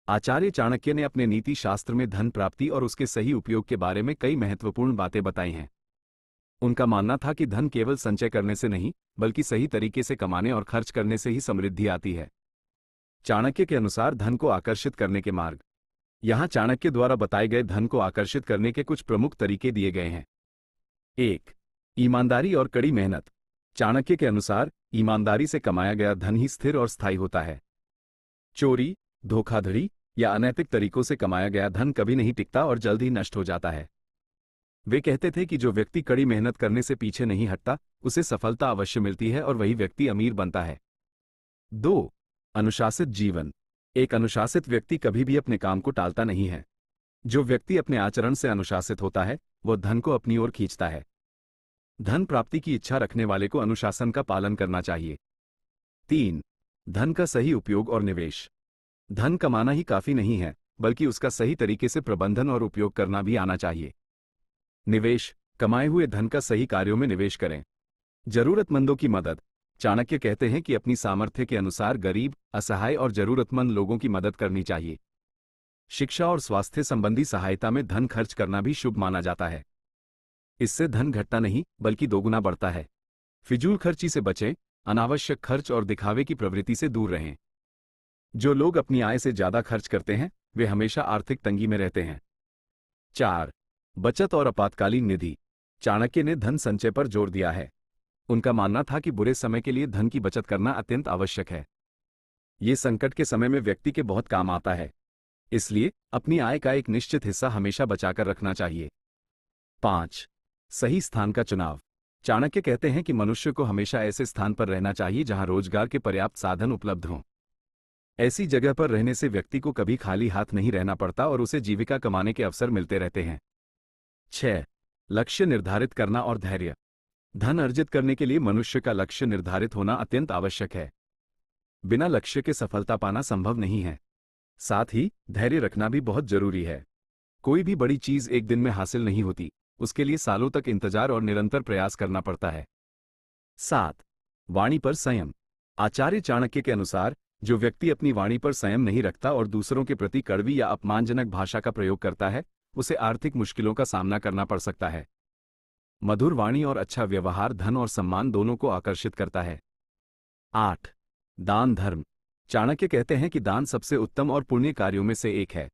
आचार्य चाणक्य ने अपने नीति शास्त्र में धन प्राप्ति और उसके सही उपयोग के बारे में कई महत्वपूर्ण बातें बताई हैं। उनका मानना था कि धन केवल संचय करने से नहीं, बल्कि सही तरीके से कमाने और खर्च करने से ही समृद्धि आती है। चाणक्य के अनुसार धन को आकर्षित करने के मार्ग। यहाँ चाणक्य द्वारा बताए गए धन को आकर्षित करने के कुछ प्रमुख तरीके दिए गए हैं। 1. ईमानदारी और कड़ी मेहनत। चाणक्य के अनुसार ईमानदारी से कमाया गया धन ही स्थिर और स्थायी होता है। चोरी, धोखाधड़ी या अनैतिक तरीकों से कमाया गया धन कभी नहीं टिकता और जल्द ही नष्ट हो जाता है। वे कहते थे कि जो व्यक्ति कड़ी मेहनत करने से पीछे नहीं हटता, उसे सफलता अवश्य मिलती है और वही व्यक्ति अमीर बनता है। 2. अनुशासित जीवन। एक अनुशासित व्यक्ति कभी भी अपने काम को टालता नहीं है। जो व्यक्ति अपने आचरण से अनुशासित होता है, वह धन को अपनी ओर खींचता है। धन प्राप्ति की इच्छा रखने वाले को अनुशासन का पालन करना चाहिए। 3. धन का सही उपयोग और निवेश। धन कमाना ही काफी नहीं है, बल्कि उसका सही तरीके से प्रबंधन और उपयोग करना भी आना चाहिए। निवेश। कमाए हुए धन का सही कार्यों में निवेश करें। जरूरतमंदों की मदद। चाणक्य कहते हैं कि अपनी सामर्थ्य के अनुसार गरीब, असहाय और जरूरतमंद लोगों की मदद करनी चाहिए। शिक्षा और स्वास्थ्य संबंधी सहायता में धन खर्च करना भी शुभ माना जाता है। इससे धन घटता नहीं, बल्कि दोगुना बढ़ता है। फिजूल खर्ची से बचें, अनावश्यक खर्च और दिखावे की प्रवृत्ति से दूर रहें। जो लोग अपनी आय से ज्यादा खर्च करते हैं, वे हमेशा आर्थिक तंगी में रहते हैं। 4. बचत और आपातकालीन निधि। चाणक्य ने धन संचय पर जोर दिया है। उनका मानना था कि बुरे समय के लिए धन की बचत करना अत्यंत आवश्यक है। ये संकट के समय में व्यक्ति के बहुत काम आता है। इसलिए अपनी आय का एक निश्चित हिस्सा हमेशा बचाकर रखना चाहिए। 5. सही स्थान का चुनाव। चाणक्य कहते हैं कि मनुष्य को हमेशा ऐसे स्थान पर रहना चाहिए जहां रोजगार के पर्याप्त साधन उपलब्ध हों। ऐसी जगह पर रहने से व्यक्ति को कभी खाली हाथ नहीं रहना पड़ता और उसे जीविका कमाने के अवसर मिलते रहते हैं। 6. लक्ष्य निर्धारित करना और धैर्य। धन अर्जित करने के लिए मनुष्य का लक्ष्य निर्धारित होना अत्यंत आवश्यक है। बिना लक्ष्य के सफलता पाना संभव नहीं है। साथ ही धैर्य रखना भी बहुत जरूरी है। कोई भी बड़ी चीज एक दिन में हासिल नहीं होती, उसके लिए सालों तक इंतजार और निरंतर प्रयास करना पड़ता है। 7. वाणी पर संयम। आचार्य चाणक्य के अनुसार जो व्यक्ति अपनी वाणी पर संयम नहीं रखता और दूसरों के प्रति कड़वी या अपमानजनक भाषा का प्रयोग करता है, उसे आर्थिक मुश्किलों का सामना करना पड़ सकता है। मधुर वाणी और अच्छा व्यवहार धन और सम्मान दोनों को आकर्षित करता है। 8. दान धर्म। चाणक्य कहते हैं कि दान सबसे उत्तम और पुण्य कार्यों में से एक है।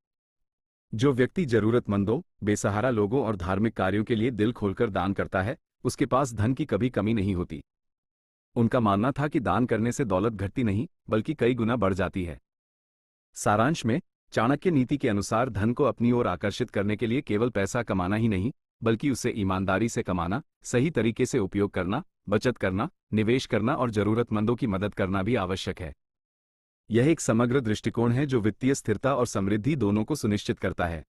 जो व्यक्ति जरूरतमंदों, बेसहारा लोगों और धार्मिक कार्यों के लिए दिल खोलकर दान करता है, उसके पास धन की कभी कमी नहीं होती। उनका मानना था कि दान करने से दौलत घटती नहीं, बल्कि कई गुना बढ़ जाती है। सारांश में चाणक्य नीति के अनुसार धन को अपनी ओर आकर्षित करने के लिए केवल पैसा कमाना ही नहीं, बल्कि उसे ईमानदारी से कमाना, सही तरीके से उपयोग करना, बचत करना, निवेश करना और जरूरतमंदों की मदद करना भी आवश्यक है। यह एक समग्र दृष्टिकोण है जो वित्तीय स्थिरता और समृद्धि दोनों को सुनिश्चित करता है।